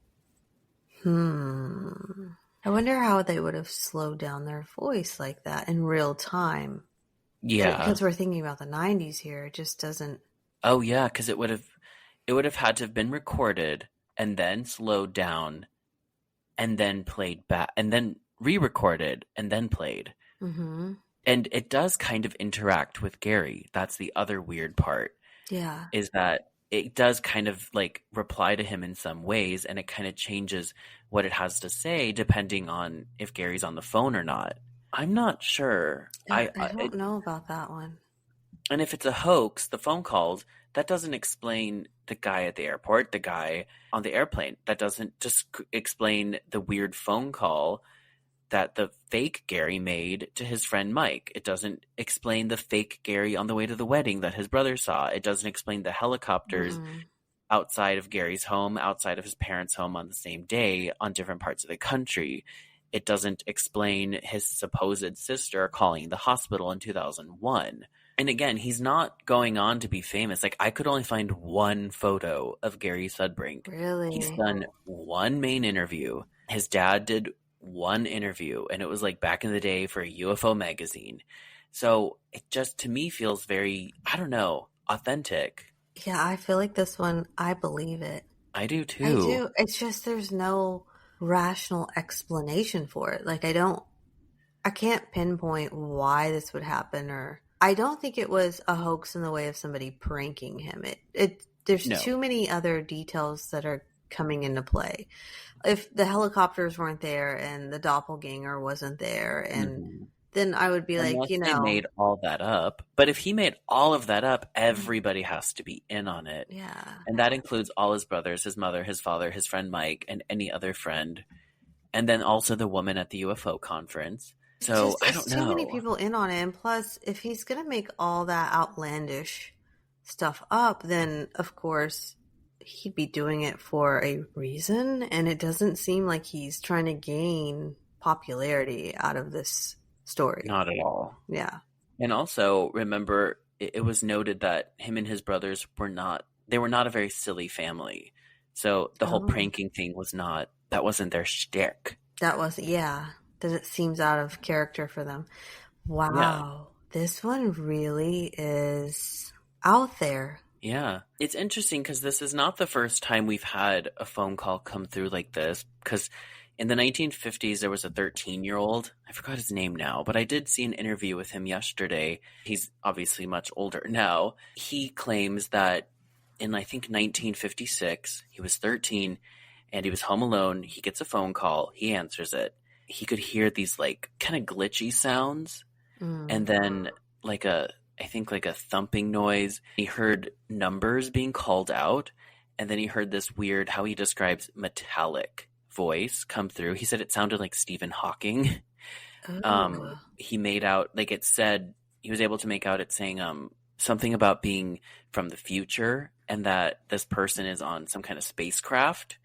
I wonder how they would have slowed down their voice like that in real time. Yeah. Because we're thinking about the 90s here. It just doesn't... Oh, yeah, because it would have had to have been recorded and then slowed down and then played back and then re-recorded and then played. Mm-hmm. And it does kind of interact with Gary. That's the other weird part. Yeah. Is that it does kind of like reply to him in some ways, and it kind of changes what it has to say depending on if Gary's on the phone or not. I'm not sure. I don't know about that one. And if it's a hoax, the phone calls, that doesn't explain the guy at the airport, the guy on the airplane. That doesn't just explain the weird phone call that the fake Gary made to his friend Mike. It doesn't explain the fake Gary on the way to the wedding that his brother saw. It doesn't explain the helicopters outside of Gary's home, outside of his parents' home on the same day on different parts of the country. it doesn't explain his supposed sister calling the hospital in 2001. And again, he's not going on to be famous. Like, I could only find one photo of Gary Sudbrink. Really? He's done one main interview. His dad did one interview, and it was like back in the day for a UFO magazine. So it just, to me, feels very, I don't know, authentic. Yeah, I feel like this one, I believe it. I do too. I do. It's just there's no rational explanation for it. Like, I can't pinpoint why this would happen, or I don't think it was a hoax in the way of somebody pranking him. There's too many other details that are coming into play. If the helicopters weren't there and the doppelganger wasn't there, and then I would be Unless like, they made all that up. But if he made all of that up, everybody has to be in on it. Yeah. And that includes all his brothers, his mother, his father, his friend Mike, and any other friend. And then also the woman at the UFO conference. So I don't know. Too many people in on it. And plus, if he's going to make all that outlandish stuff up, then of course he'd be doing it for a reason. And it doesn't seem like he's trying to gain popularity out of this story. Not at all. Yeah. And also, remember, it was noted that him and his brothers were not a very silly family. So the whole pranking thing that wasn't their shtick. That it seems out of character for them. Wow. Yeah. This one really is out there. Yeah. It's interesting because this is not the first time we've had a phone call come through like this, because in the 1950s, there was a 13-year-old. I forgot his name now, but I did see an interview with him yesterday. He's obviously much older now. He claims that in, I think, 1956, he was 13 and he was home alone. He gets a phone call. He answers it. He could hear these like kind of glitchy sounds and then like a thumping noise. He heard numbers being called out, and then he heard this weird, how he describes metallic voice come through. He said it sounded like Stephen Hawking. He made out, like it said, he was able to make out it saying something about being from the future and that this person is on some kind of spacecraft.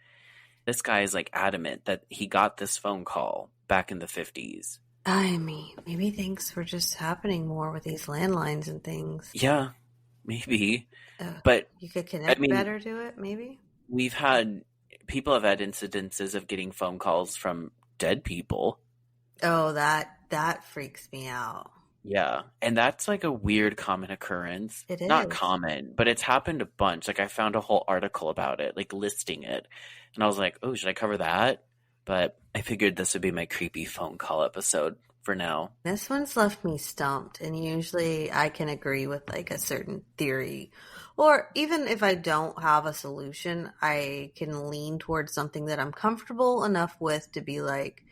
This guy is like adamant that he got this phone call back in the 50s. I mean, maybe things were just happening more with these landlines and things. Yeah, maybe. But you could connect better to it, maybe? People have had incidences of getting phone calls from dead people. Oh, that freaks me out. Yeah, and that's like a weird common occurrence. It is. Not common, but it's happened a bunch. Like I found a whole article about it, like listing it. And I was like, oh, should I cover that? But I figured this would be my creepy phone call episode for now. This one's left me stumped, and usually I can agree with like a certain theory. Or even if I don't have a solution, I can lean towards something that I'm comfortable enough with to be like,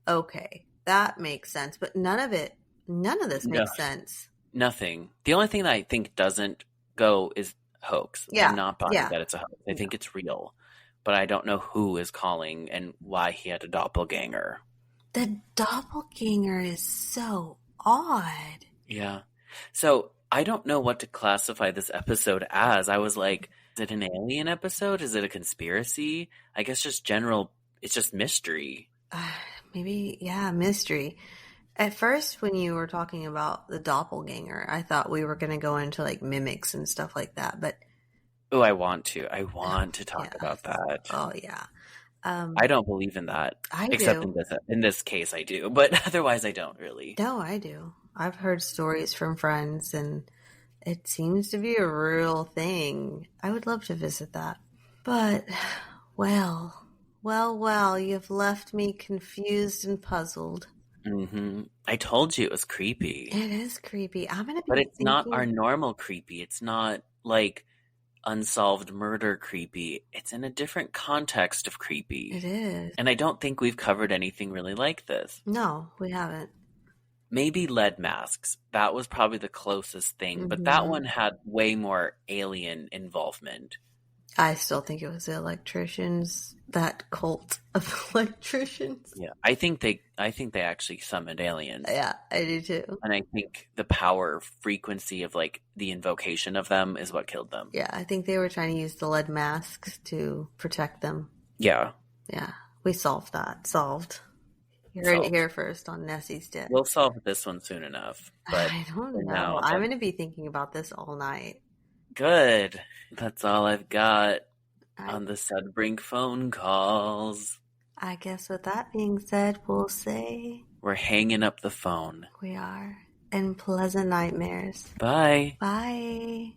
okay, that makes sense. But none of this makes sense. Nothing. The only thing that I think doesn't go is hoax. Yeah. I'm not buying that it's a hoax. I think it's real. But I don't know who is calling and why he had a doppelganger. The doppelganger is so odd. Yeah. So I don't know what to classify this episode as. I was like, is it an alien episode? Is it a conspiracy? I guess just general, it's just mystery. Maybe, yeah, mystery. At first, when you were talking about the doppelganger, I thought we were going to go into like mimics and stuff like that. But oh, I want to talk about that. Oh, yeah. I don't believe in that. Except in this case, I do. But otherwise, I don't really. No, I do. I've heard stories from friends, and it seems to be a real thing. I would love to visit that. But, well, you've left me confused and puzzled. Mm-hmm. I told you it was creepy. It is creepy. But it's not our normal creepy. It's not like unsolved murder creepy. It's in a different context of creepy. It is. And I don't think we've covered anything really like this. No, we haven't. Maybe lead masks. That was probably the closest thing. But that one had way more alien involvement. I still think it was the electricians, that cult of electricians. Yeah, I think they actually summoned aliens. Yeah, I do too. And I think the power frequency of like the invocation of them is what killed them. Yeah, I think they were trying to use the lead masks to protect them. Yeah. Yeah, we solved that. Solved. You heard it here first on Nessie's Dead. We'll solve this one soon enough. But I don't for know. now, I'm going to be thinking about this all night. good. That's all I've got I, on the Sudbrink phone calls. I guess with that being said, we'll say We're hanging up the phone. we are. And pleasant nightmares. Bye. Bye.